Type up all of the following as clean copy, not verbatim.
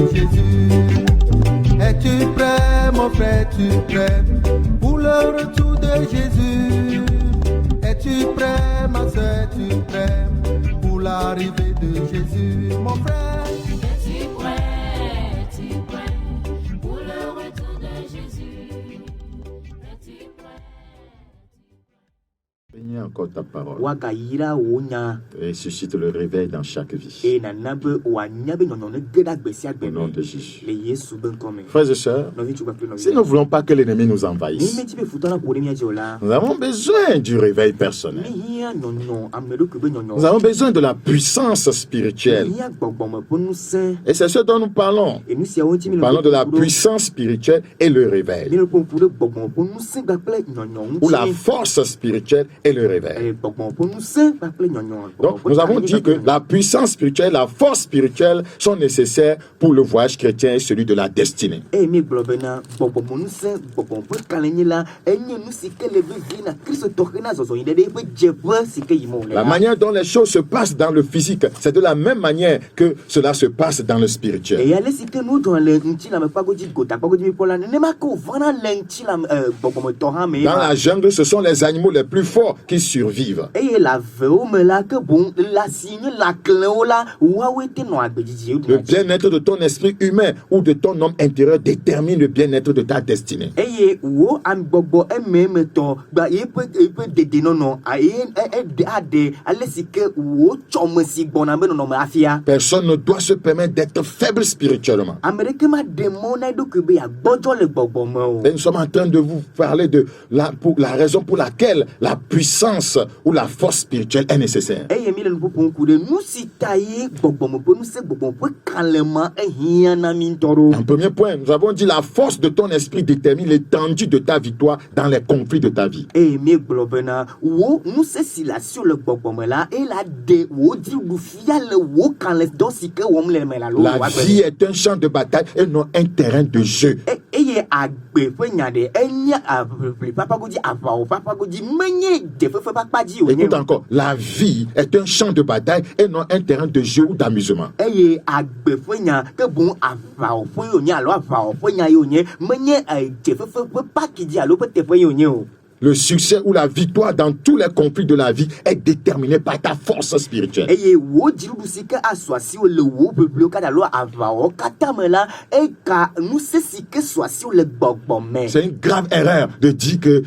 de Jésus. Es-tu prêt, mon frère, es-tu prêt pour le retour de Jésus? Es-tu prêt, ma soeur, es-tu prêt pour l'arrivée de Jésus, mon frère? Es-tu prêt pour le retour de Jésus? Es-tu prêt? Bénis encore ta parole Wagayira wonya et suscite le réveil dans chaque vie. e nanabe wanyabe nyono geda gbesia Au nom gbeme de Jésus. le Yesu ben kome. Frères et sœurs, No vitu bakle no. si nous ne voulons pas que l'ennemi nous Ni envahisse, meti be futana ko de miaje ola. nous avons besoin du réveil personnel. Ni hia nyono amedo ke be nyono. Nous avons besoin de la puissance spirituelle. Ni hia gbogbomo ponu se. Et c'est ce dont nous parlons. E mi sia wonti mi Nous parlons de la puissance spirituelle et le réveil. Mi le pon pour gbogbomo ponu se bakle nyonyo. Ou la force spirituelle et le réveil. Gbogbomo ponu se bakle nyonyo. Donc, nous avons dit que la puissance spirituelle, la force spirituelle sont nécessaires pour le voyage chrétien et celui de la destinée. e mi globena gbogbomo nu se gbogbomo pe kalenyi la enye nu sike le be vi na Kristo tokena zozo ide de be jeve sike yimo le. La manière dont les choses se passent dans le physique, c'est de la même manière que cela se passe dans le spirituel. Et y a les sites nous dans le ntila me pagoji gota pagoji mi pola ne ma ko vana le ntila bobomo toha me Dans la jungle, ce sont les animaux les plus forts qui survivent. et la veo me la que bon la signe la cleola wa wete no agbejiji Le bien-être de ton esprit humain ou de ton homme intérieur détermine le bien-être de ta destinée. et wo am gbogbo e me to gba e pe dede no no a de ade ale sike wo chomo si gbona me no ma afia Personne ne doit se permettre d'être faible spirituellement. amerike ma demona do ke be ya gbojo le gbogbo mo Et nous sommes en train de vous parler de la raison pour laquelle la puissance ou la force spirituelle est nécessaire. eye mi le nupopon kude nu sitaye gbogbomo po nu se gbogbomo po kalema ehia na mi ntoro. En premier point, nous avons dit la force de ton esprit détermine l'étendue de ta victoire dans les conflits de ta vie. eye mi globena wo nu se sila sur le gbogbomo la e la de wo di rufia le wo kan le do sike wo mle me la lo La wa vie est un champ de bataille et non un terrain de jeu. eye agbe fe nya de enya papa go di ava o papa go di menye de fe papa di o Écoute encore, la vie est un champ de bataille et non un terrain de jeu ou d'amusement. eye agbe fe nya ke bon ava o fe yo nya alo ava o fe nya yo nye menye de fe pa ki di alo pe te fe yo nye o. Le succès ou la victoire dans tous les conflits de la vie est déterminé par ta force spirituelle. eye wo dirudu sike aswasi o le wo beblo kada lo ava o kata me la e ka nu se sike swasi o le gbogbo me. C'est une grave erreur de dire que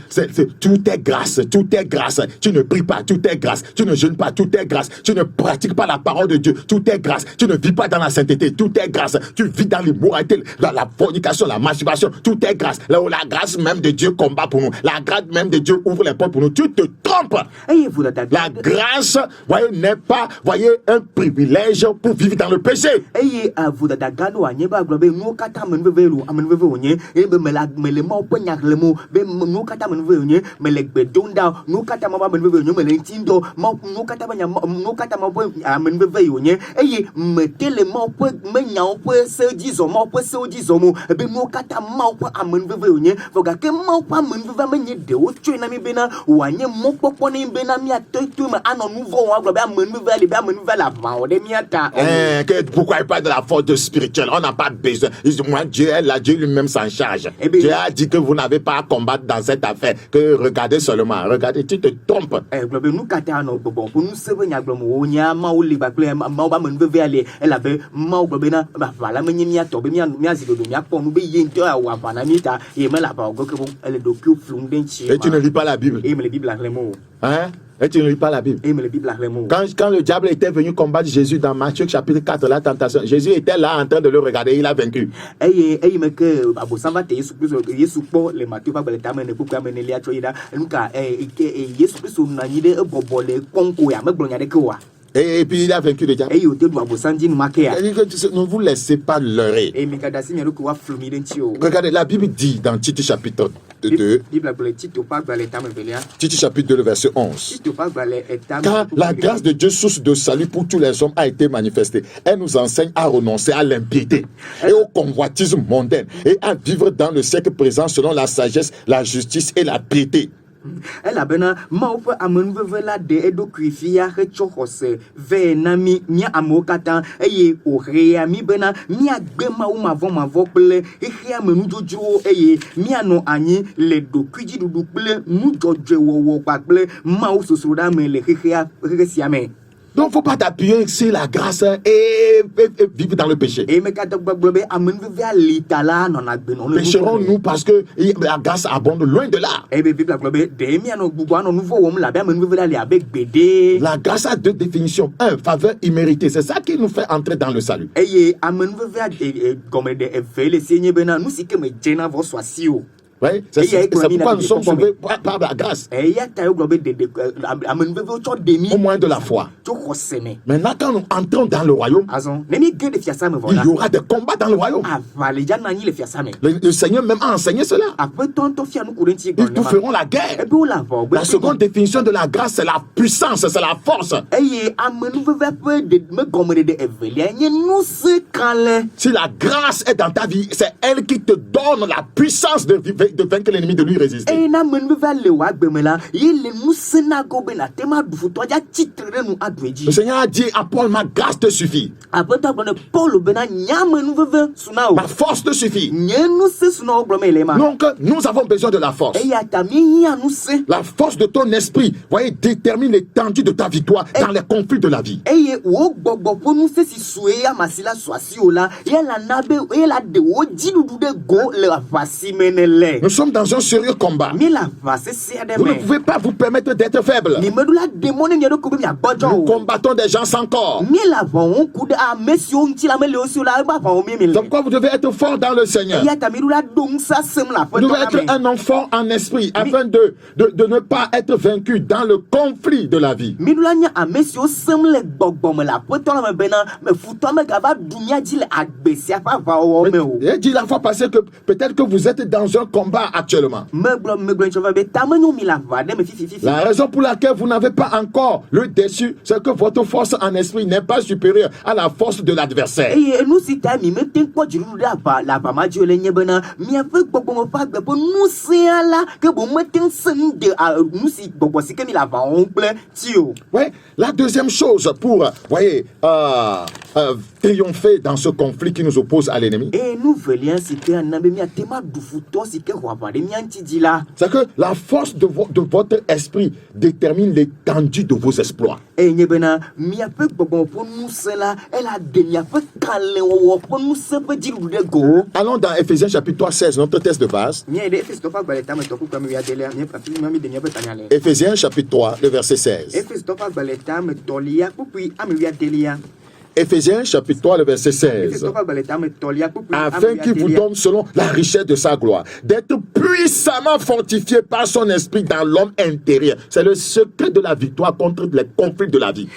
tout est grâce, tout est grâce. Tu ne pries pas, tout est grâce. Tu ne jeûnes pas, tout est grâce. Tu ne pratiques pas la parole de Dieu, tout est grâce. Tu ne vis pas dans la sainteté, tout est grâce. Tu vis dans l'immoralité, dans la fornication, la masturbation, tout est grâce. Là où la grâce même de Dieu combat pour nous, la grâce même de Dieu ouvre les portes pour nous. Tu te trompes. eye vous dada La grâce, voyez, n'est pas, voyez, un privilège pour vivre dans le péché. eye vous dada gano anye ba globe nu kata men veve lu amen veve onye e be me le mo penya le mo be nu kata men veve onye me le gbedonda nu kata ma ba men veve onye me le tindo mo nu kata ba nya nu kata ma bo amen veve onye eye me tele mo po me nya o po se dizo mo po se dizo mo be nu kata ma po amen veve onye voga ke mo po amen veve me nye de o twe na mi be na wanye mo popo ni be na mi atotu me ano nouveau wa globe amen veve be amen veve la va o de mi ata. Pourquoi il parle de la force spirituelle? On n'a pas besoin. Moi, Dieu est là, Dieu lui-même s'en charge. Eh bien, Dieu a dit que vous n'avez pas à combattre dans cette affaire. Que regardez seulement. Regardez, tu te trompes. globe nous kata no bon pour nous se nya globe o nya ma o li ba kle ma ba men veve ale elle avait ma globe na ba la menye mi ato be mi azido mi akpo no be ye nto a wa bana mi ta e me la ba go ke bon elle do ku flung den chi. Et tu ne lis pas la Bible. E me le Bible la mo. Hein? Et tu ne lis pas la Bible. E me le Bible la mo. Quand le diable était venu combattre Jésus dans Matthieu chapitre 4, la tentation, Jésus était là en train de le regarder, il a vaincu. Eye me ke abo samba te Yesu po le Matthieu ba le ta me ne puka me ne lia choida nka Yesu Kristo na nyide e bobo le konko ya me glonya de kwa. Et puis il a vaincu le diable. Eye o te do abo sanji makea. Ne vous laissez pas leurrer. E me kada si me ko wa flumi den chi o. Regardez, la Bible dit dans Tite chapitre 2, Tite chapitre 2, le verset 11. Car la grâce de Dieu, source de salut pour tous les hommes, a été manifestée. Elle nous enseigne à renoncer à l'impiété et au convoitisme mondain et à vivre dans le siècle présent selon la sagesse, la justice et la piété. ela bena mawo ƒe amenuveve la ɖe eɖokui fia hetsɔ xɔse vɛ na mí mía amewo katã eye wòhea mí bena míagbe mawu mavɔmavɔ kple xexea me nudzrodzrowo eye míanɔ anyi le ɖokuidziɖuɖu kple nudzɔdzɔewɔwɔ kpakple mawu sosroɖame le xexe sia me. Donc, il ne faut pas t'appuyer sur la grâce et vivre dans le péché. Pécherons-nous parce que la grâce abonde loin de là. La grâce a deux définitions. Un, faveur imméritée. C'est ça qui nous fait entrer dans le salut. Oui, c'est pourquoi nous sommes sauvés par la grâce. Au moins de la foi. Maintenant, quand nous entrons dans le royaume, il y aura des combats dans le royaume. Le Seigneur même a enseigné cela. Nous ferons la guerre. La seconde définition de la grâce, c'est la puissance, c'est la force. Si la grâce est dans ta vie, c'est elle qui te donne la puissance de vaincre l'ennemi, de lui résister. Le Seigneur a dit à Paul, ma grâce te suffit. Ma force te suffit. Donc, nous avons besoin de la force. La force de ton esprit, voyez, détermine l'étendue de ta victoire dans les conflits de la vie. Nous sommes dans un sérieux combat. Vous ne pouvez pas vous permettre d'être faible. Nous combattons des gens sans corps. Donc quoi, vous devez être fort dans le Seigneur. Vous devez être un enfant en esprit afin de ne pas être vaincu dans le conflit de la vie. J'ai dit la fois passée que peut-être que vous êtes dans un combat actuellement. La raison pour laquelle vous n'avez pas encore le dessus, c'est que votre force en esprit n'est pas supérieure à la force de l'adversaire. Ouais, la deuxième chose pour, voyez, triompher dans ce conflit qui nous oppose à l'ennemi, c'est que la force de votre esprit détermine l'étendue de vos exploits. Allons dans Ephésiens chapitre 3, 16, notre texte de base. Ephésiens chapitre 3, le verset 16. Ephésiens chapitre 3, le verset 16. Afin qu'il vous donne selon la richesse de sa gloire, d'être puissamment fortifié par son esprit dans l'homme intérieur. C'est le secret de la victoire contre les conflits de la vie.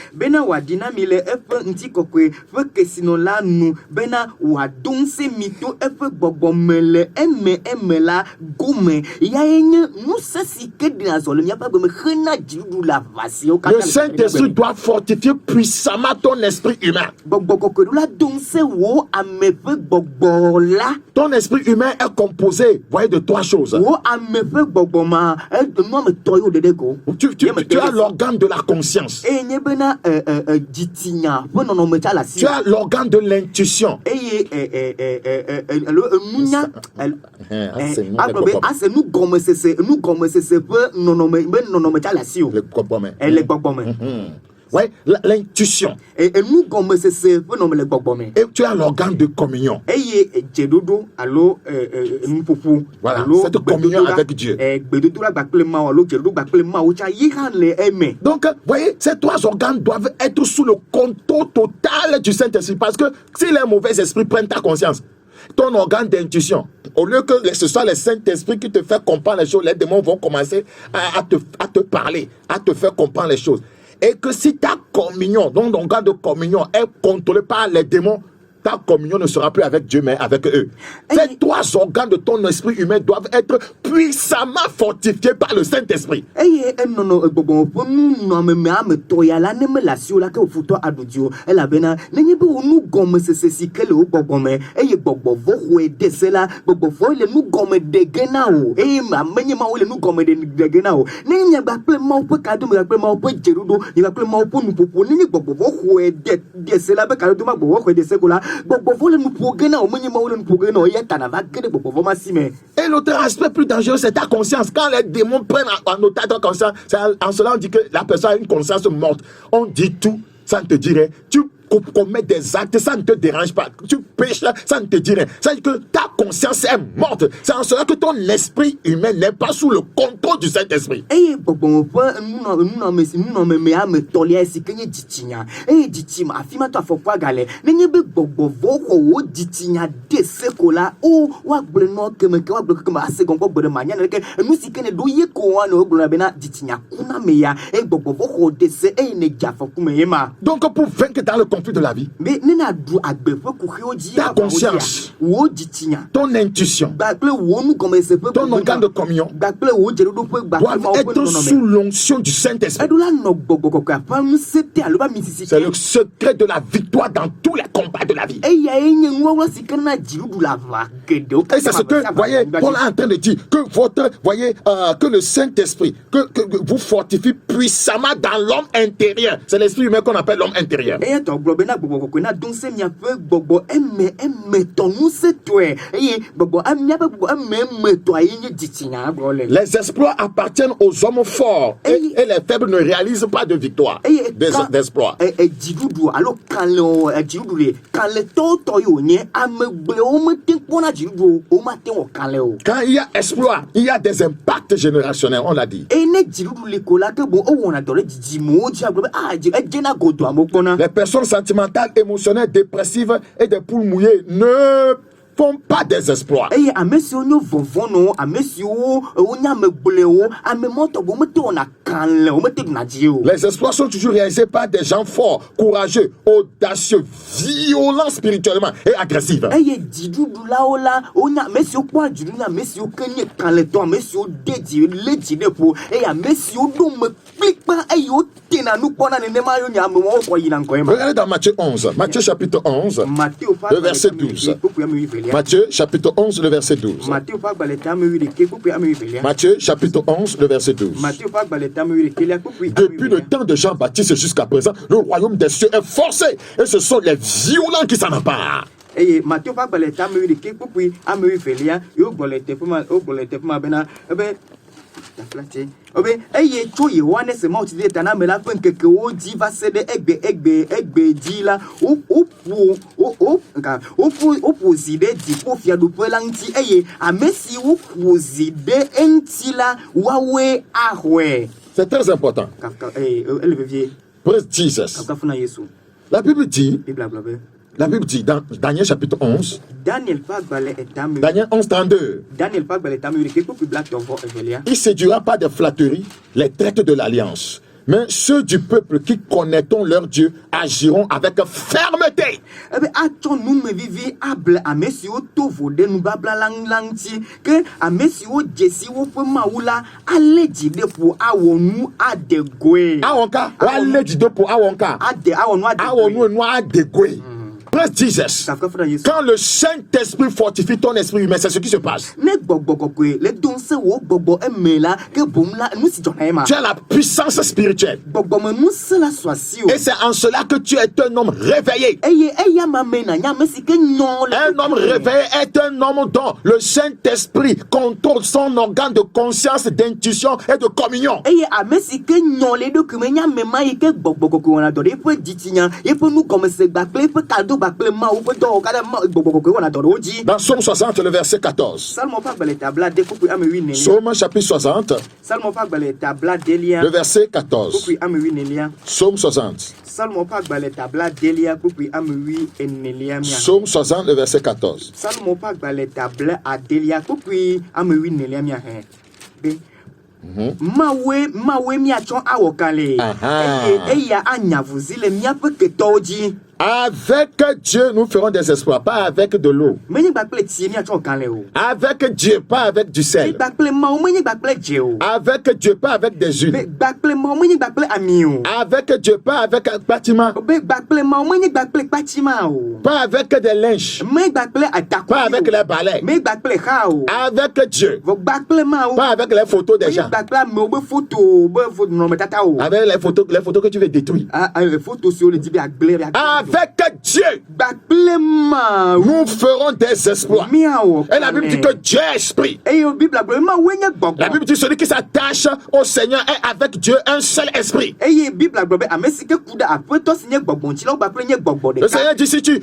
Le Saint-Esprit doit fortifier puissamment ton esprit humain. Ton esprit humain est composé, voyez, de trois choses. Tu as l'organe de la conscience. Tu as l'organe de l'intuition. Ouais, l'intuition. Et tu as l'organe de communion. Voilà, cette communion avec Dieu. Donc, voyez, ces trois organes doivent être sous le contrôle total du Saint-Esprit. Parce que si les mauvais esprits prennent ta conscience, ton organe d'intuition, au lieu que ce soit le Saint-Esprit qui te fait comprendre les choses, les démons vont commencer à te parler, à te faire comprendre les choses. Et que si ta communion, donc ton organe de communion est contrôlé par les démons, ta communion ne sera plus avec Dieu, mais avec eux. Ces 3 organes de ton esprit humain doivent être puissamment fortifiés par le Saint-Esprit. Et l'autre aspect plus dangereux, c'est ta conscience. Quand les démons prennent en otage ta conscience, en cela on dit que la personne a une conscience morte. On dit tout, ça ne te dirait. Tu commets des actes, ça ne te dérange pas. Tu pêches, ça ne te dirait. Ça veut dire que ta conscience est morte. C'est en cela que ton esprit humain n'est pas sous le contrôle du Saint-Esprit. Donc pour vaincre dans le conflit de la vie, ta conscience, ton intuition, ton organe de communion doivent être sous l'onction du Saint-Esprit. C'est le secret de la victoire dans tous les combats de la vie. Et c'est ce que, voyez, Paul est en train de dire, que votre, voyez, que le Saint-Esprit, que vous fortifie puissamment dans l'homme intérieur. C'est l'esprit humain qu'on appelle l'homme intérieur. Les exploits appartiennent aux hommes forts et les faibles ne réalisent pas de victoire d'exploits. Quand il y a exploit, il y a des impacts générationnels, on l'a dit. Les personnes sentimentales, émotionnelles, dépressives et des poules mouillées ne font pas des exploits. Les exploits sont toujours réalisés par des gens forts, courageux, audacieux, violents spirituellement et agressifs. Regardez dans Matthieu 11, Matthieu chapitre 11, le verset 12. Matthieu chapitre 11, le verset 12. Matthieu chapitre 11, le verset 12. Depuis le temps de Jean-Baptiste jusqu'à présent, le royaume des cieux est forcé et ce sont les violents qui s'en emparent. C'est très important. Praise Jesus. La Bible dit dans Daniel chapitre 11, Daniel 11, 32, il séduira pas de flatterie les traites de l'alliance, mais ceux du peuple qui connaîtront leur Dieu agiront avec fermeté. Jesus. Quand le Saint-Esprit fortifie ton esprit humain, c'est ce qui se passe. Tu as la puissance spirituelle. Et c'est en cela que tu es un homme réveillé. Un homme réveillé est un homme dont le Saint-Esprit contrôle son organe de conscience, d'intuition et de communion. Dans Psaume 60, le verset 14. Psaume chapitre 60, le verset 14. Psaume 60. Psaume 60, le verset 14. Avec Dieu, nous ferons des exploits, pas avec de l'eau. menye gbakple tsi mi atsɔ kan le o. Avec Dieu, pas avec du sel. gbakple mawo menye gbakple dze o. Avec Dieu, pas avec des huiles. gbakple mawo menye gbakple ami o. Avec Dieu, pas avec un bâtiment. gbakple mawo menye gbakple kpatsima o. Pas avec des linges. me gbakple adakui Pas avec les balais. me gbakple xa o. Avec Dieu. vɔ gbakple mawo. Pas avec les photos des menye gens. gbakple amewo be foto nɔnɔmetata o. Avec les photos que tu veux détruire. foto siwo le di be agble. Avec Dieu, gbakple mawo. nous ferons des exploits. miawɔ. Et la Bible dit que Dieu est esprit. eye o Bible agblɔ mawo nye La gbɔgbɔ. Bible dit celui qui s'attache au Seigneur est avec Dieu un seul esprit. eye Bible agblɔ be ame si ke ku ɖe aƒetɔ si nye gbɔgbɔ ŋuti la wo gbakple nye gbɔgbɔ Le ɖeka. Seigneur dit si tu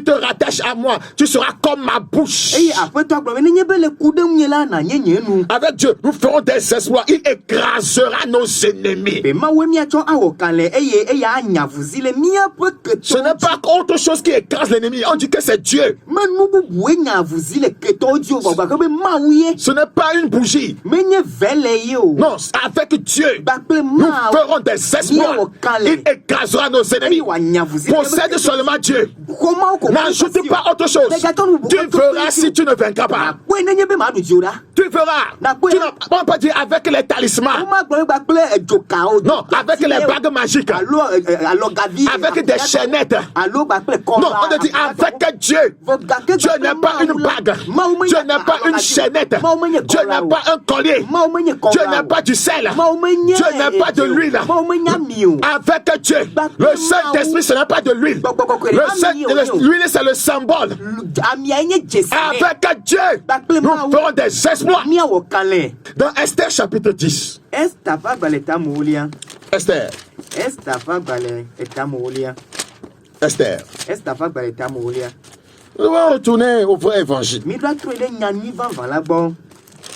te rattaches à moi, tu seras comme ma bouche. eye aƒetɔ agblɔ be nenye be le ku ɖe ŋu nye la nanye nye nu. Avec Dieu, nous ferons des exploits. Il écrasera nos ennemis. be mawoe miatsɔ awɔ kalẽ eye eya anya vuzi le míaƒe Ce n'est ketɔwo dzi. pas autre chose qui écrase l'ennemi. On dit que c'est Dieu. me nu bubue nya vuzi le ketɔwo dzi o gbɔgbɔ be mawu ye. Ce n'est pas une bougie. menye vele ye o. Non, avec Dieu, gbakple nous mawu. ferons des exploits. miawɔ kalẽ. Il écrasera nos ennemis. eye wanya vuzi. Possède seulement Dieu. Komawo ko. N'ajoute pas autre chose. Tu verras si tu ne vaincras pas. nakpɔe nenye be maɖu dzi o ɖa. Tu verras. Tu n'as pas dit avec les talismans. womagblɔ be gbakple edzokawo. Non, avec les bagues magiques. alo alɔgavi. Avec des chaînettes. alo gbakple kɔla. Non, on te dit avec Dieu. Dieu n'est pas une bague. Dieu n'est pas une chaînette. Dieu n'est pas un collier. Dieu n'est pas du sel. Dieu n'est pas de l'huile. Avec Dieu, le Saint-Esprit, ce n'est pas de l'huile. L'huile, c'est le symbole. Avec Dieu, nous ferons des exploits. Dans Esther chapitre 10. Esther va gbalẽ tamolia. Esther. Esther va gbalẽ tamolia. Esther. Esther va gbalẽ tamolia. Nous allons retourner au vrai évangile. Mi doit trouver des nyani van la bon.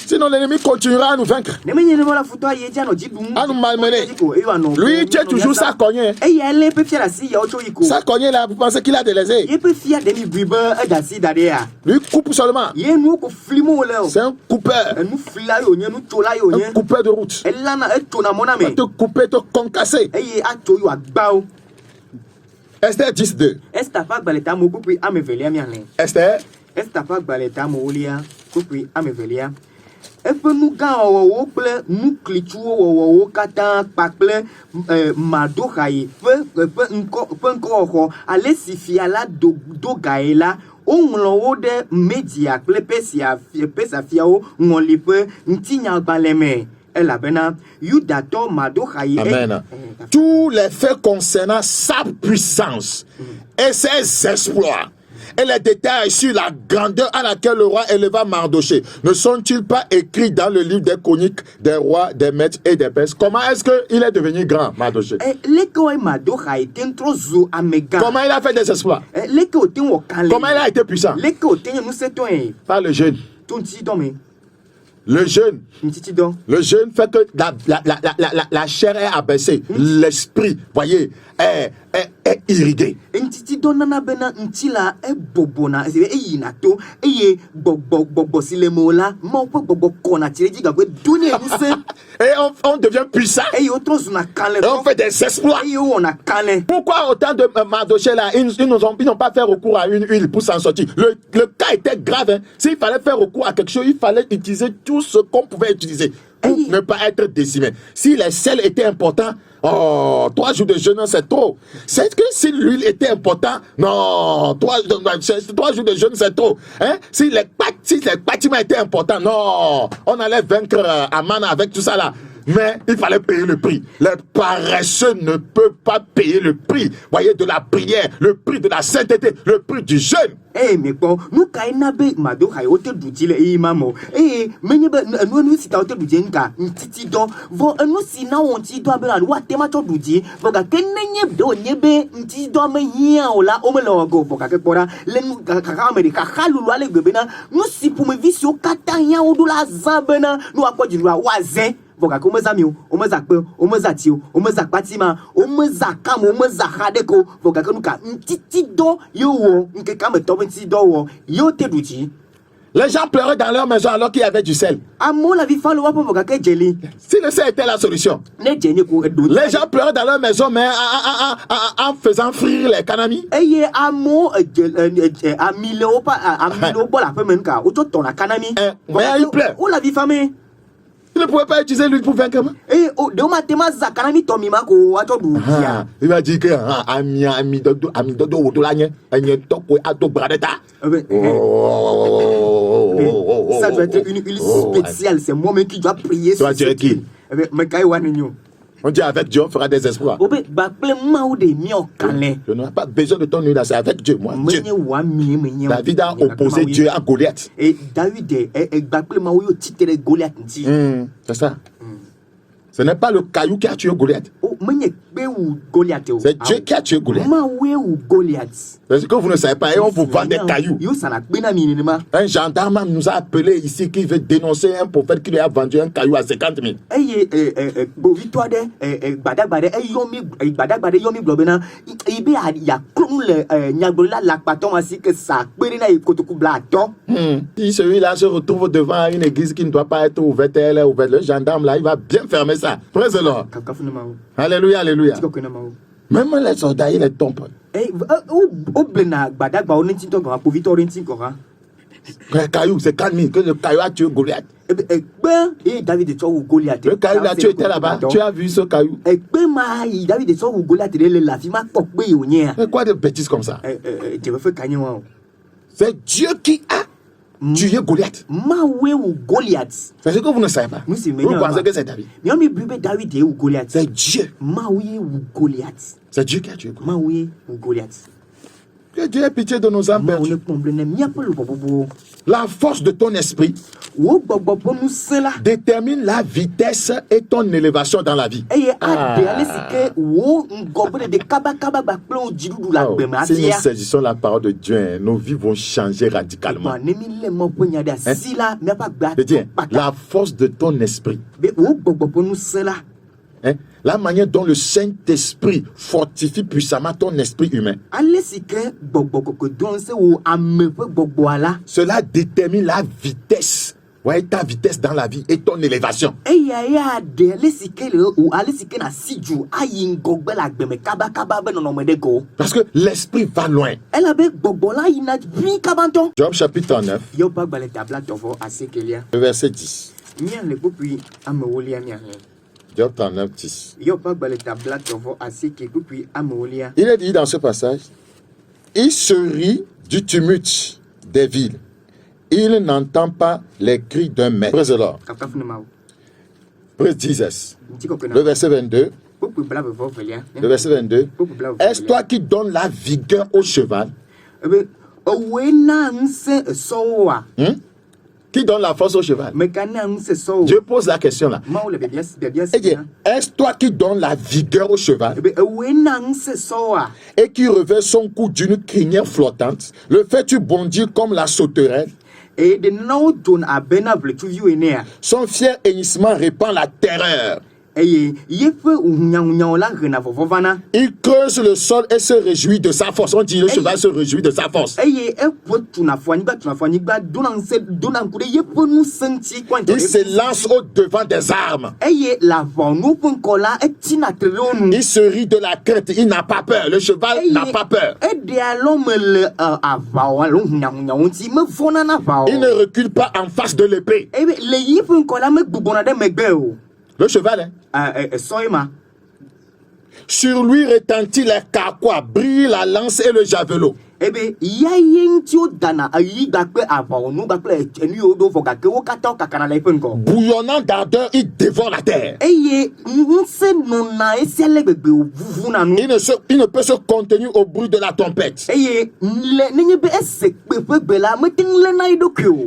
Sinon, l'ennemi continuera à nous vaincre. À nous malmener. Lui, tu es toujours ça cogné. Ça cogné là, vous pensez qu'il a délaissé. Lui coupe seulement. C'est un coupeur. Un coupeur de route. Il va te couper, te concasser. Esther 10.2. Esther va gbaleta mo kupi amevelia miale. Esther. Esther va gbaleta mo olia kupi amevelia. Eƒe nu gã wɔwɔwo kple nu klitsuwo wɔwɔwo katã kpakple Mardoxai ƒe ŋkɔxɔ ale si fia la do gae la woŋlɔ wo ɖe Media kple Persia fiawo ŋɔliƒe ŋutinyagbalẽ me. Elabena Yudatɔ Mardoxai. Amen. Tous les faits concernant sa puissance et ses exploits et les détails sur la grandeur à laquelle le roi éleva Mardoché ne sont-ils pas écrits dans le livre des chroniques des rois, des maîtres et des princes? Comment est-ce qu'il est devenu grand, Mardoché? Comment il a fait des exploits? Comment il a été puissant? Par le jeûne. Le jeûne fait que la chair est abaissée, l'esprit, voyez, est irrigué. Et on devient puissant. Et on fait des exploits. Pourquoi autant de Mardoché là, ils n'ont pas fait recours à une huile pour s'en sortir? Le cas était grave. Hein. S'il fallait faire recours à quelque chose, il fallait utiliser tout ce qu'on pouvait utiliser pour ne pas être décimé. Si les sels étaient importants, 3 jours de jeûne, c'est trop. C'est que si l'huile était importante, non, 3 jours de jeûne, c'est trop. Hein? Si les bâtiments étaient importants, non, on allait vaincre Aman avec tout ça là. Mais il fallait payer le prix. Les paresseux ne peuvent pas payer le prix. Voyez, de la prière, le prix de la sainteté, le prix du jeûne. Mais bon, nous kaina be Mardoxai ote dudile imamo. Menye be nu si ta ote dudie nka ntiti do. Vo nu si na wonti do abela wa tema to dudie. Vo ga kenenye do nyebe ntiti do me hia ola o me lo go vo ka ke pora le nu ka America halulu ale gbebe na nu si pour me visio katanya odula zabena nu akwajiru wa zen. Voka ko meza miu, o meza pe, o meza tiu, o meza patima, o meza kam, o meza hadeko, voka ko nuka ntiti do yo wo, nke kam to ntiti do wo, yo te duji. Les gens pleuraient dans leur maison alors qu'il y avait du sel. Amo la vie fa le wa po ka jeli. Si le sel était la solution. Ne jenye ko do. Les gens pleuraient dans leur maison, mais en faisant frire les canamis. Eye amo amilo pa amilo bo la fe men ka. O to ton la kanami. Mais il pleure. O la vie fa me. Il ne pouvait pas utiliser l'huile pour vaincre. Eh o de ma tema za kanami to mi ma ko ato du. Il va dire que ami dodo wotolanye, anye toko ato bradeta. Ça doit être une huile spéciale, c'est moi-même qui dois prier. Toi, tu es qui? On dit avec Dieu, on fera des espoirs. Je n'ai pas besoin de ton huile, c'est avec Dieu, moi. Dieu. David a opposé Dieu à Goliath. Et David C'est ça. Ce n'est pas le caillou qui a tué Goliath. C'est Dieu qui a tué Goliath. C'est ce que vous ne savez pas et on vous vend des cailloux. Un gendarme nous a appelé ici qui veut dénoncer un prophète qui lui a vendu un caillou à 50 000. Si celui-là se retrouve devant une église qui ne doit pas être ouverte, elle est ouverte. Le gendarme là, il va bien fermer ça. Praise the Lord. Alléluia, alléluia. Même les soldats, ils les tombent. Le caillou, c'est 4 000 que le caillou a tué Goliath. Le caillou là, tu étais là-bas, tu as vu ce caillou. Mais quoi de bêtises comme ça? C'est Dieu qui a tué Goliath. C'est ce que vous ne savez pas. Vous pensez que c'est David. C'est Dieu. C'est Dieu qui a tué Goliath. Que Dieu ait pitié de nos âmes perdues. La force de ton esprit détermine la vitesse et ton élévation dans la vie. Si nous saisissons la parole de Dieu, nos vies vont changer radicalement. La force de ton esprit. La manière dont le Saint-Esprit fortifie puissamment ton esprit humain. Cela détermine la vitesse. Ouais, ta vitesse dans la vie et ton élévation. Parce que l'esprit va loin. Job chapitre 9, le verset 10. Job 39, 10. Il est dit dans ce passage, il se rit du tumulte des villes. Il n'entend pas les cris d'un maître. Praise the Lord. Praise Jesus. Le verset 22. Le verset 22. Est-ce toi qui donnes la vigueur au cheval? Qui donne la force au cheval? Dieu pose la question là. Est-ce toi qui donne la vigueur au cheval et qui revêt son cou d'une crinière flottante? Le fais-tu bondir comme la sauterelle? Son fier hennissement répand la terreur. Il creuse le sol et se réjouit de sa force. On dit le cheval se réjouit de sa force. Il se lance au devant des armes. Il se rit de la crainte. Il n'a pas peur. Le cheval n'a pas peur. Il ne recule pas en face de l'épée. Le cheval, sur lui retentit les carquois, brille la lance et le javelot. Bouillonnant d'ardeur, il dévore la terre. Il ne peut se contenir au bruit de la trompette.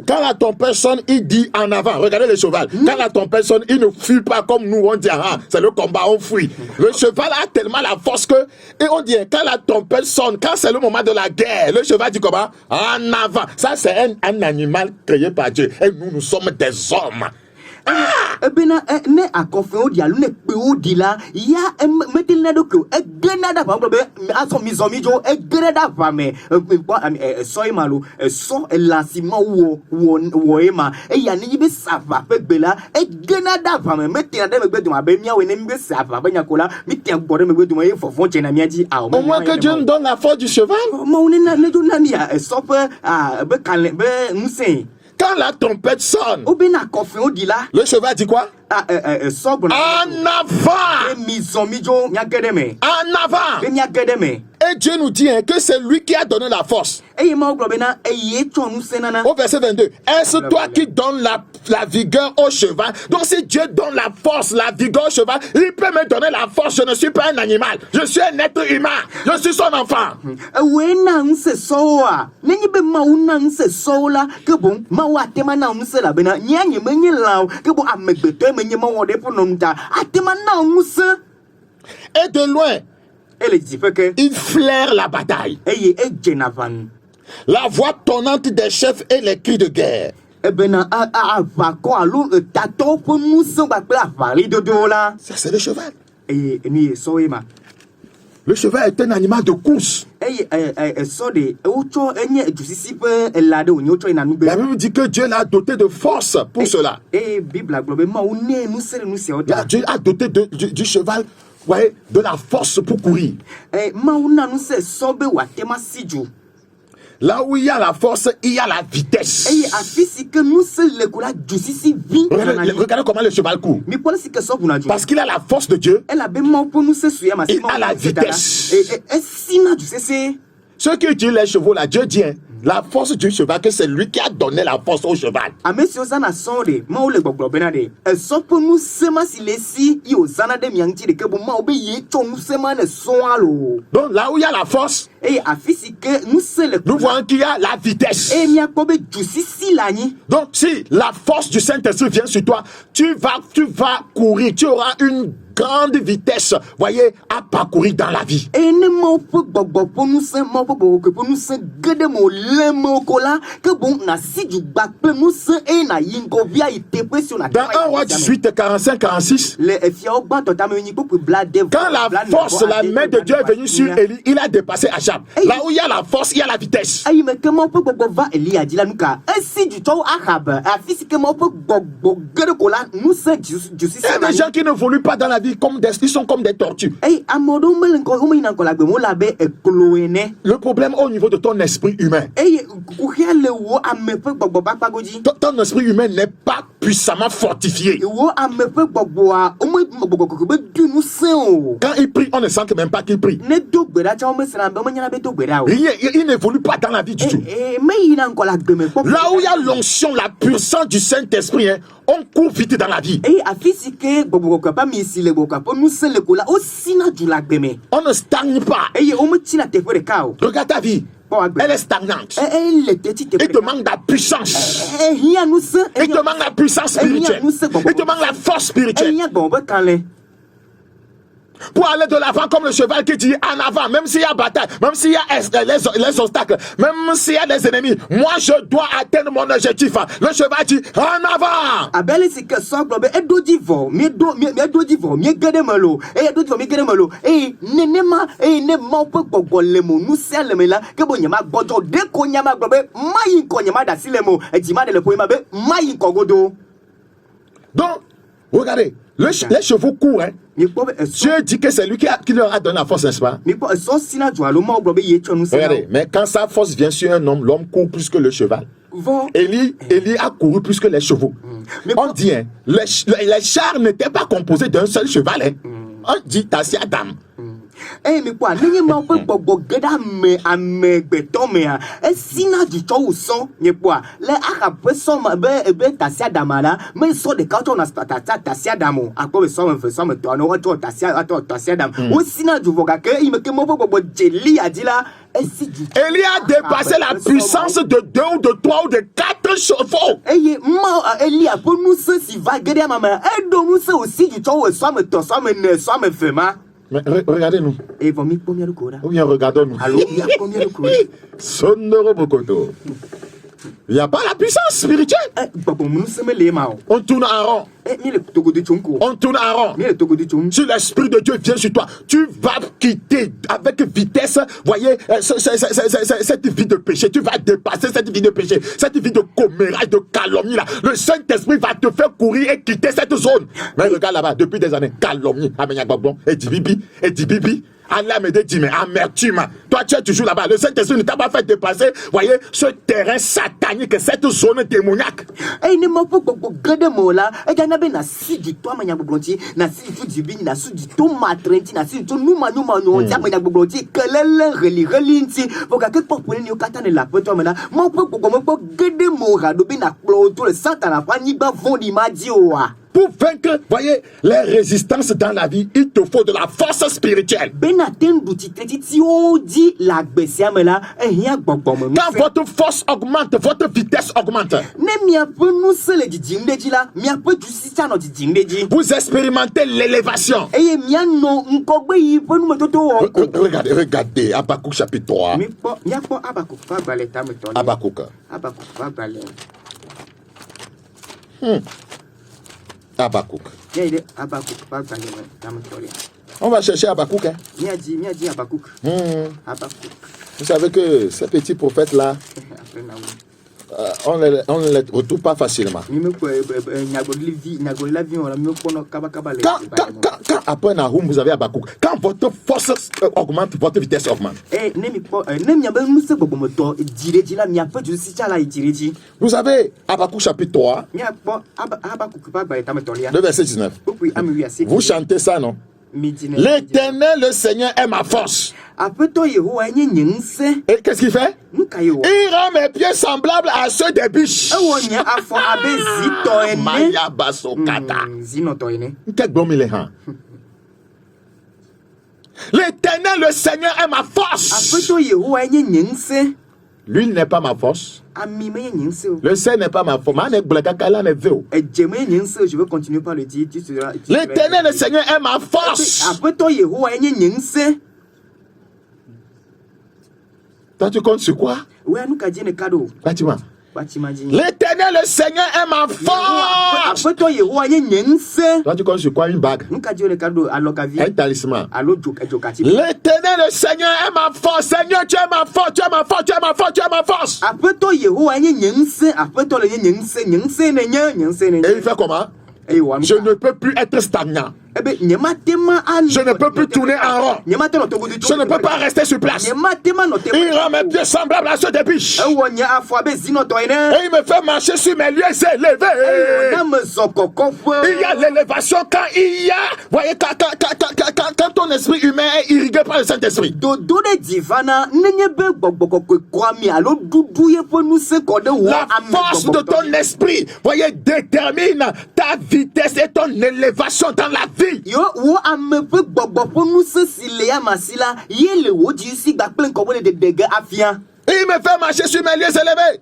Quand la trompette sonne, il dit en avant. Regardez le cheval. Quand la trompette sonne, il ne fuit pas comme nous. On dit, c'est le combat, on fuit. Le cheval a tellement la force que, et on dit, quand la trompette sonne, quand c'est le moment de la guerre, le cheval dit comment? En avant. Ça, c'est un animal créé par Dieu. Et nous sommes des hommes. Ebena ne akɔfɛ o di alo ne kpe o di la ya metil ne do ke egena da ba be aso mizomijo egena da ba me so malo so elansima wo ema ya ni be safa pe gbela egena da ba me metil da me gbe dum abe mia we ne be safa ba nyakola metil gbore me gbe dum e fofon che na miaji a Au moins que Dieu nous donne la force du cheval. ma on na ne do na mi a so pe be kan be musen. Quand la trompette sonne, Obena akɔfɛ o di la le cheval dit quoi? so bona En avant! mizomijo nyagedeme En avant! nyagedeme. Et Dieu nous dit que c'est lui qui a donné la force. Eye ma globena eye chonu senana. Au verset 22, est-ce toi qui donnes la vigueur au cheval? Donc si Dieu donne la force, la vigueur au cheval, il peut me donner la force. Je ne suis pas un animal, je suis un être humain, je suis son enfant. We na nse soa. Nenyi be ma una nse sola ke bon ma wa tema na nse la bena nyanye menye law ke bon amegbeto menye ma wode pononta. Atema na nse. Et de loin, Ele dit que il flaire la bataille. eye ejenavan. La voix tonnante des chefs et les cris de guerre. Ebena va ko alo tato po muso ba pla vali do dola. Ça, c'est le cheval. Eye ni soema. Le cheval est un animal de course. So de ocho enye jusisi pe elade onyo ocho ina nube. La Bible dit que Dieu l'a doté de force pour cela. Bible globe ma une nous sere nous se ota. Dieu a doté du cheval, voyez, de la force pour courir. Ma una nous se sobe wa tema siju. Là où il y a la force, il y a la vitesse. Afisi que nous se le kula jusisi vi. Regardez comment le cheval court. Mi pole si que so buna ju. Parce qu'il a la force de Dieu. Elle a be ma pour nous se suya ma. Il a la vitesse. Sina du cc. Ceux qui utilisent les chevaux là, Dieu dit, la force du cheval, que c'est lui qui a donné la force au cheval. Amesio sana sonde ma ole gbogbo benade. So pour nous se ma si lesi yo sana de mianti de ke bo ma obe ye chon se ma ne so alo. Donc là où il y a la force, Afisi que nous se le nous voyons qu'il y a la vitesse. mia kobe jusisi lani. Donc si la force du Saint-Esprit vient sur toi, tu vas courir, tu auras une grande vitesse, voyez, à parcourir dans la vie. Ne mo po gbogbo po nous se mo po gbogbo po nous se gede mo le mo kola que bon na si du bac pe nous se na yingo via ite pression na. Dans 1 roi 18, 45, 46, le fia ogba to ta me ni po blade. quand la force, la main de Dieu est venue sur Élie, il a dépassé Achab. Là où il y a la force, il y a la vitesse. Ayi me que mo po gbogbo va Elia di la nuka. Si du to Ahab, afisi que mo po gbogbo gede kola nous se justice. Il y a des gens qui ne évoluent pas dans la vie comme ils sont comme des tortues. Amodo melenko o me na kola gbe mo la be ekloene. Le problème au niveau de ton esprit humain. Ton esprit humain n'est pas puissamment fortifié. Quand il prie, on ne sent même pas qu'il prie. Il n'évolue pas dans la vie du tout. Là où il y a l'onction, la puissance du Saint-Esprit, on court vite dans la vie. On ne stagne pas. Regarde ta vie. Elle est stagnante. Il te manque de la puissance. Il te manque la puissance spirituelle. Il te manque la force spirituelle. Pour aller de l'avant comme le cheval qui dit en avant, même s'il y a bataille, même s'il y a les obstacles, même s'il y a des ennemis, moi je dois atteindre mon objectif. Le cheval dit en avant. Donc, regardez, les chevaux courent. Hein. Dieu dit que c'est lui qui leur a donné la force, n'est-ce pas? Regardez, mais quand sa force vient sur un homme, l'homme court plus que le cheval. Élie a couru plus que les chevaux. On dit, hein, les chars n'étaient pas composés d'un seul cheval. Hein. On dit Tassi Adam. Mais quoi, n'est-ce pas pour gada me betomea? Sina du chou son, n'est pas. Les arabes sont tassia damala, mais sont des cartons à tassia damo. À quoi sont me tourner au tassia dam. Ou sina du voga que il me que mon bobo jelly a dit là. Élie a dépassé la puissance de 2 ou de 3 ou de 4 chevaux. Élie a pour nous si va gada maman. Et donc nous c'est aussi du chou soit me fema. Mais regardez-nous. Et vous combien de cours? Ou bien regardons-nous. Allô, il y a combien de cours? Sonoro Bokoto. Il n'y a pas la puissance spirituelle. Babo nous sommes les mao. On tourne en rond. Mi le togo de chonko. On tourne en rond. Mi le togo de chonko. Si l'Esprit de Dieu vient sur toi, tu vas quitter avec vitesse, voyez, cette vie de péché. Tu vas dépasser cette vie de péché, cette vie de commérage, de calomnie là. Le Saint-Esprit va te faire courir et quitter cette zone. Mais regarde là-bas, depuis des années, calomnie, et dit bibi. Allah me dit, mais amertume. Toi, tu es toujours là-bas. Le Saint-Esprit ne t'a pas fait dépasser, voyez, ce terrain satanique, cette zone démoniaque. Et ne m'a pas gade mola. Et gana ben na si di toi manya bobloti, na si tu di bin na si di to matrenti, na si tu numa no ya manya bobloti, kelele relinti. Voka ke popule ni okata ne la poto mena. Mo po gade mola do bin na ploto le satana fa ni ba vondi madio wa. Pour vaincre, voyez, les résistances dans la vie, il te faut de la force spirituelle. Quand votre force augmente, votre vitesse augmente. Vous expérimentez l'élévation. Regardez, Habakkuk chapitre 3. Habakkuk. Habakkuk. On va chercher Habakkuk. Hein? Vous savez que ces petits prophètes-là, on ne les retrouve pas facilement. Quand après Nahum, vous avez Habakkuk, quand votre force augmente, votre vitesse augmente. Vous avez Habakkuk chapitre 3, le verset 19. Vous chantez ça, non? L'Éternel, le Seigneur, est ma force. Et qu'est-ce qu'il fait? Il rend mes pieds semblables à ceux des biches. Maya basokata. Quel bon il est, hein? L'Éternel, le Seigneur, est ma force. Lui n'est pas ma force. Le Seigneur n'est pas ma force. Je veux continuer par le dire. L'Éternel, le Seigneur, est ma force. Toi, tu comptes sur quoi? Bâtiment. L'Éternel, le Seigneur, est ma force. Toi, tu comptes sur quoi? Une bague, un talisman. L'Éternel, le Seigneur, est ma force. Seigneur, tu es ma force, tu es ma force, tu es ma force, tu es ma force. Et il fait comment? Je ne peux plus être stagnant. Je ne peux plus tourner en rond. Je ne peux pas rester sur place. Il rend mes pieds semblables à ceux des biches. Et il me fait marcher sur mes lieux élevés. Il y a l'élévation quand il y a, voyez, quand ton esprit humain est irrigué par le Saint-Esprit. La force de ton esprit, voyez, détermine ta vitesse et ton élévation dans la vie. Et il me fait marcher sur mes lieux élevés.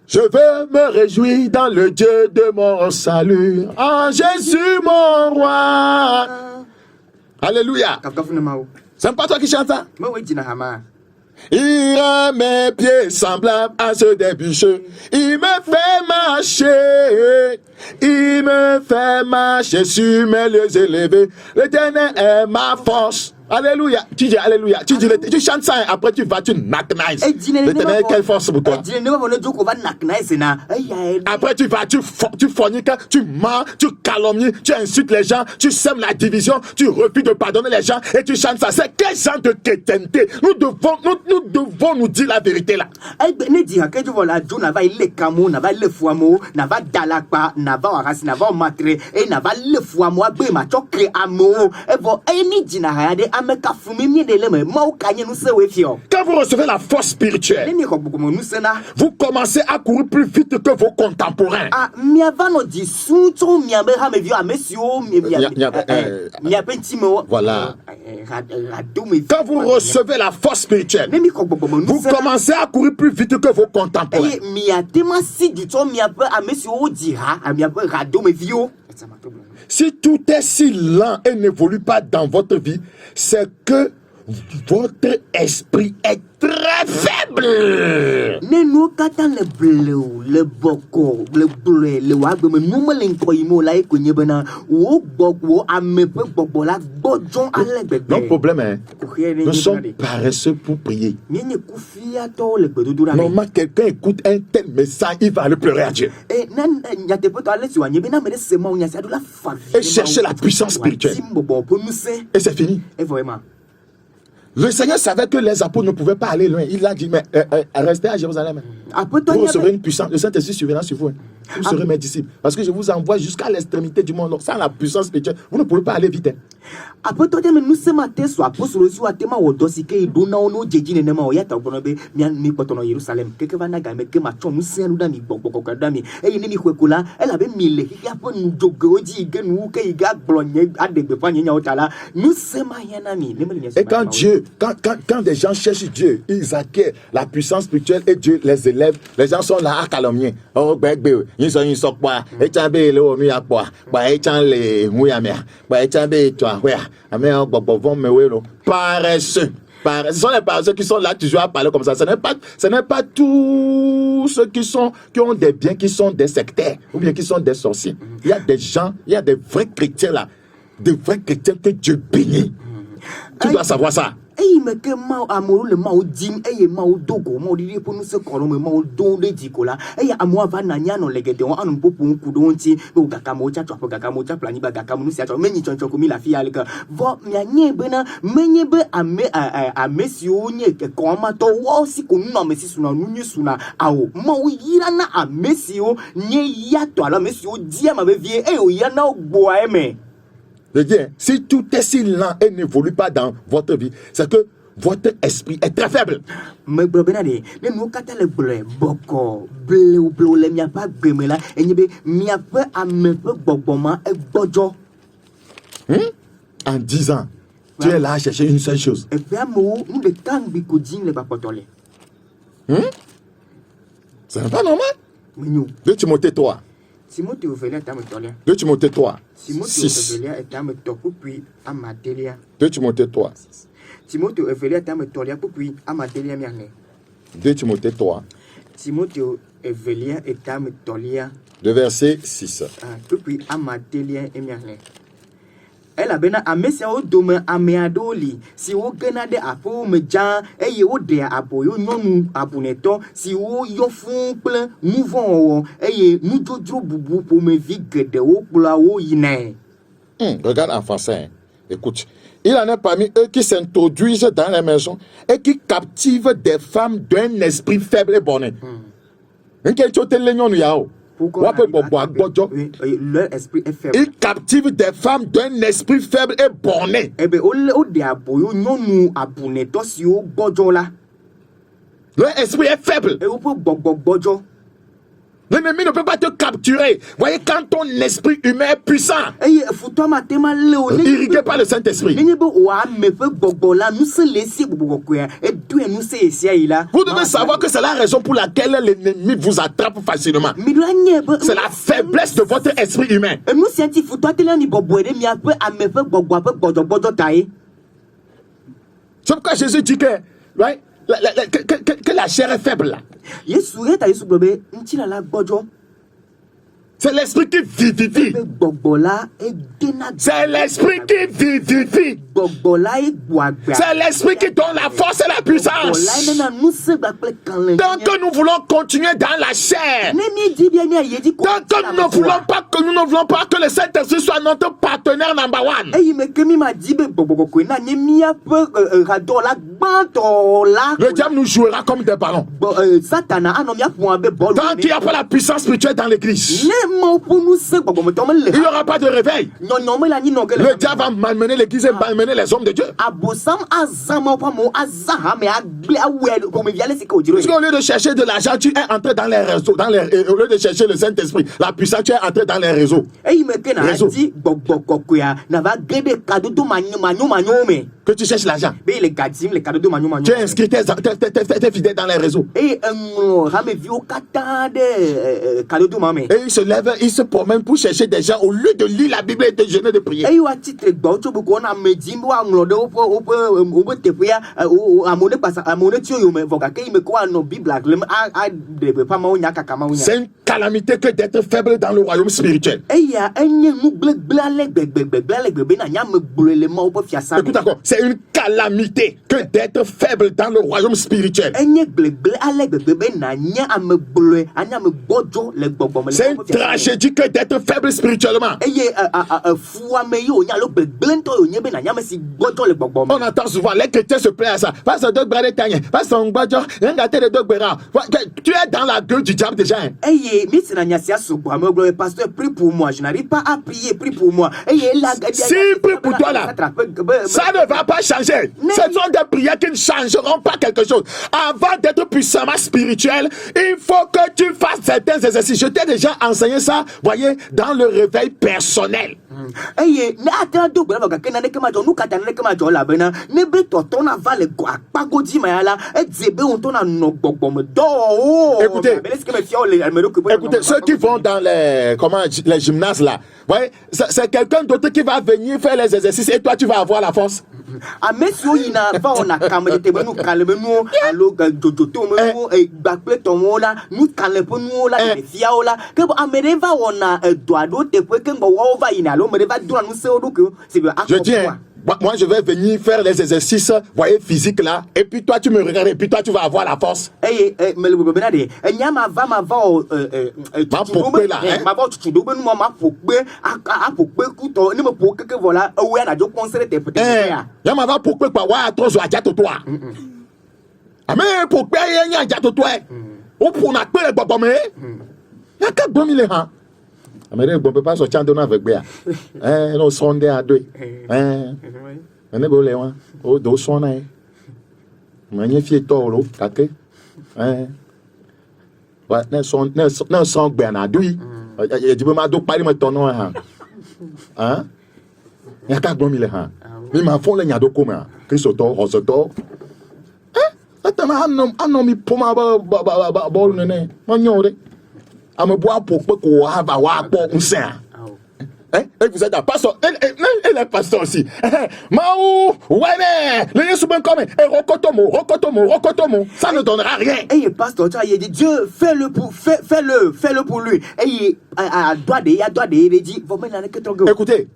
Je veux me réjouir dans le Dieu de mon salut, en Jésus mon roi. Alléluia. C'est pas toi qui chante ça? Il rend mes pieds semblables à ceux des bûcheux. Il me fait marcher sur mes lieux élevés. L'Éternel est ma force. Alléluia. Tu dis alléluia. Tu chantes ça et après tu vas, tu naknaises. L'Éternel, quelle force pour toi? Après tu vas, tu forniques, tu mens, tu calomnies, tu insultes les gens, tu sèmes la division, tu refuses de pardonner les gens et tu chantes ça. C'est quel genre de chrétienté? Nous devons nous dire la vérité là. Quand vous recevez la force spirituelle, vous commencez à courir plus vite que vos contemporains. Voilà. Quand vous recevez la force spirituelle, vous commencez à courir plus vite que vos contemporains. Si tout est si lent et n'évolue pas dans votre vie, c'est que votre esprit est très faible. Ne nous kata le bleu, le boko, le bleu, le wagbe me nous me l'encoyimo là et qu'on y bena ou boko à me peu boko là bodjon à l'ebbe. Notre problème est, nous sommes paresseux pour prier. Nye kufia to le bedoudura. Normalement, quelqu'un écoute un tel message, il va aller pleurer à Dieu. Et nan ya te peut aller sur bena me c'est moi nya de la famille. Et chercher la puissance spirituelle. Et c'est fini. Et vraiment. Le Seigneur savait que les apôtres ne pouvaient pas aller loin. Il a dit, mais restez à Jérusalem. Vous recevrez une puissance. Le Saint-Esprit surviendra sur vous. Vous serez mes disciples. Parce que je vous envoie jusqu'à l'extrémité du monde. Sans la puissance spirituelle, vous ne pouvez pas aller vite. Après toi, nous sommes à tes soins. Pour le soir, tu m'as aussi que nous n'avons pas dit que nous avons bonobe mi potono Jérusalem. Que va naga me que ma chon nous c'est nous dami boko dami. Et il n'est pas elle avait mis les qui a pas nous jogoji que nous que il a blonné à des befani nyotala. Nous sommes à ami. Et quand Dieu, quand des gens cherchent Dieu, ils acquièrent la puissance spirituelle et Dieu les élève. Les gens sont là à calomnier. Oh bébé, ils sont quoi? Et t'as le mi à quoi? Bah et t'as les mouyamer. Bah et t'as toi. Paresseux. Ce sont les paresseux qui sont là toujours à parler comme ça. Ce n'est pas tous ceux qui ont des biens, qui sont des sectaires ou bien qui sont des sorciers. Il y a des gens, il y a des vrais chrétiens là, des vrais chrétiens que Dieu bénit. Tu dois savoir ça. Et me que mau amour le mau dim et mau dogo mau di pour nous se kono me mau don de dikola et amour va nanya no legete on anu popo kudonti o kakamo cha chwa kakamo cha plani ba kakamo si acho menyi choncho komi la fia leka vo nyanye bena menye be ame si onye ke koma to wo si ko no me si suna nunye suna awo mau yira na ame si o nye ya to ala me si o dia ma be vie e o ya na ogbo eme. Je dis, si tout est si lent et n'évolue pas dans votre vie, c'est que votre esprit est très faible. Mais benade, ne nous kata le bleu, boko, bleu le mia pas bemela, et nibe mia peu à me peu boboma et bojo. En 10 ans, tu es là à chercher une seule chose. Et puis nous le temps bikodine le bapotole. Ce n'est pas normal. Mignou. 2 Timothée 3. Timothée ouvert ta metolia. 2 Timothée 3. 6. Ouvert ta metoku puis amatelia. 2 Timothée 3. Timothée ouvert ta metolia puis amatelia miane. 2 Timothée 3. Timothée ouvert ta metolia. Le verset 6. Puis amatelia et miane. Elle a bena amesia o dome ameadoli si o gena de apo meja eye o de apo yo nyonu abuneto si o yo fun ple mouvon eye nu jojo bubu pour me vie gede o pla o yine. Regarde en français. Écoute, il en est parmi eux qui s'introduisent dans les maisons et qui captivent des femmes d'un esprit faible et borné. Leur esprit est faible. Il captive des femmes d'un esprit faible et borné. Leur esprit est faible. L'ennemi ne peut pas te capturer. Voyez, quand ton esprit humain est puissant, irrigué par le Saint-Esprit, vous devez savoir que c'est la raison pour laquelle l'ennemi vous attrape facilement. C'est la faiblesse de votre esprit humain. C'est pourquoi Jésus dit que, right, que la chair est faible là. C'est l'esprit qui vivifie. C'est l'esprit qui vivifie. C'est l'esprit qui donne la force et la puissance. Tant que nous voulons continuer dans la chair, tant que nous ne voulons pas que le Saint-Esprit soit notre partenaire number one, le diable nous jouera comme des ballons. Tant qu'il n'y a pas la puissance spirituelle dans l'église, il n'y aura pas de réveil. Le diable va malmener l'église et malmener les hommes de Dieu. Parce qu'au lieu de chercher de l'argent, tu es entré dans les réseaux. Au lieu de chercher le Saint-Esprit, la puissance, tu es entré dans les réseaux. que tu cherches l'argent. Be le gadim le cadeau manyu manyu. Tu es inscrit tes fidèles dans les réseaux. Et rame vio kata de cadeau mame. Et il se lève, il se promène pour chercher des gens au lieu de lire la Bible et de jeûner de prier. Et wa titre gbo to bu ko na medim wa nglo de o te pia amone pasa amone tio yo me voka ke me ko no Bible a de pas ma onya kaka ma onya. C'est une calamité que d'être faible dans le royaume spirituel. Écoute encore, c'est une calamité que d'être faible dans le royaume spirituel. C'est une tragédie que d'être faible spirituellement. On entend souvent les chrétiens se plaindre à ça. Tu es dans la gueule du diable déjà. Pasteur, prie pour moi. Je n'arrive pas à prier, prie pour moi. Si prie pour toi là, ça ne va pas changer. Ce sont des prières qui ne changeront pas quelque chose. Avant d'être puissamment spirituel, il faut que tu fasses certains exercices. Je t'ai déjà enseigné ça, voyez, dans le réveil personnel. Écoutez, ceux qui vont dans les gymnases là, voyez, c'est quelqu'un d'autre qui va venir faire les exercices et toi tu vas avoir la force. Je dis, moi je vais venir faire les exercices, voyez, physiques là, et puis toi tu me regardes, et puis toi tu vas avoir la force. Mais bon, pas sortir en avec Béa. Non, sondé à deux. On est bolé, hein. Oh, dos sonné. Magnifique tolo, ok. Ouais, non, son Bernard, oui. Il dit, ma doc, pas de ton nom, hein. Hein? Il y a 4 000 ans. Mais ma fond, il y a deux communs. Christoto, Rosoto. Attends, un homme pour ma bol, néné. À me boire pour qu'on va voir un saint. Et vous êtes un pasteur. Elle est pasteur aussi. Maou, ouais, les sous comme Rokotomo. Ça ne donnera rien. Et pasteur, tu as dit Dieu, fais-le pour lui. Et il doit dit, écoutez,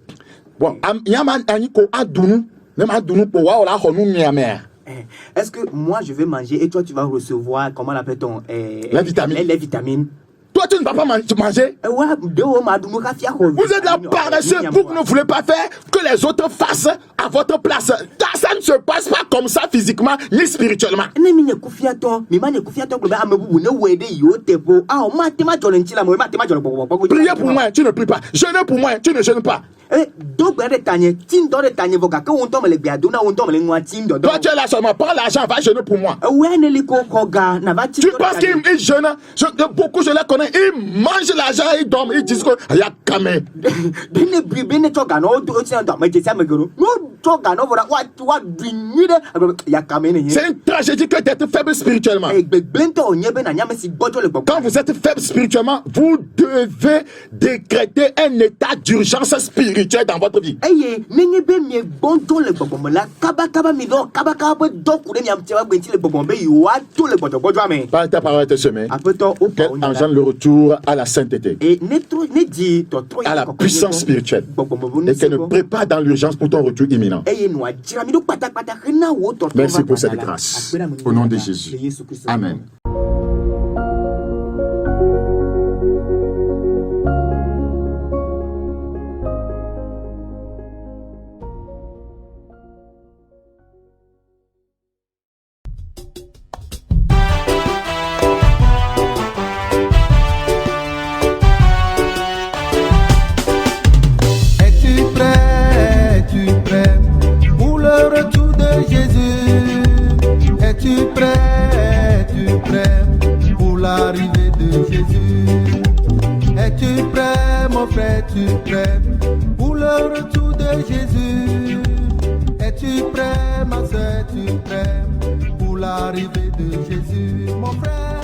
bon, il y a un Nico Adounou, même Adounou pour voir la Honou Miamère. Est-ce que moi je vais manger et toi tu vas recevoir, comment l'appelle-t-on, les vitamines. Toi, tu ne vas pas manger. Vous êtes là paresseux, vous ne voulez pas faire que les autres fassent à votre place. Ça ne se passe pas comme ça physiquement ni spirituellement. Priez pour moi, tu ne pries pas. Jeûnez pour moi, tu ne jeûnes pas. Toi, tu es là seulement, prends l'argent, va jeûner pour moi. Tu penses qu'ils jeûnent? Beaucoup, je les connais, ils mangent l'argent, ils dorment, ils disent qu'il y a camé. C'est une tragédie que d'être faible spirituellement. Quand vous êtes faible spirituellement, vous devez décréter un état d'urgence spirituelle dans votre vie. Ta parole te semée. Qu'elle engendre le retour à la sainteté, à la puissance spirituelle, et qu'elle nous prépare dans l'urgence pour ton retour imminent. Merci pour cette grâce. Au nom de Jésus. Amen. Es-tu prêt pour le retour de Jésus? Es-tu Es-tu prêt, ma soeur, es-tu prêt pour l'arrivée de Jésus, mon frère?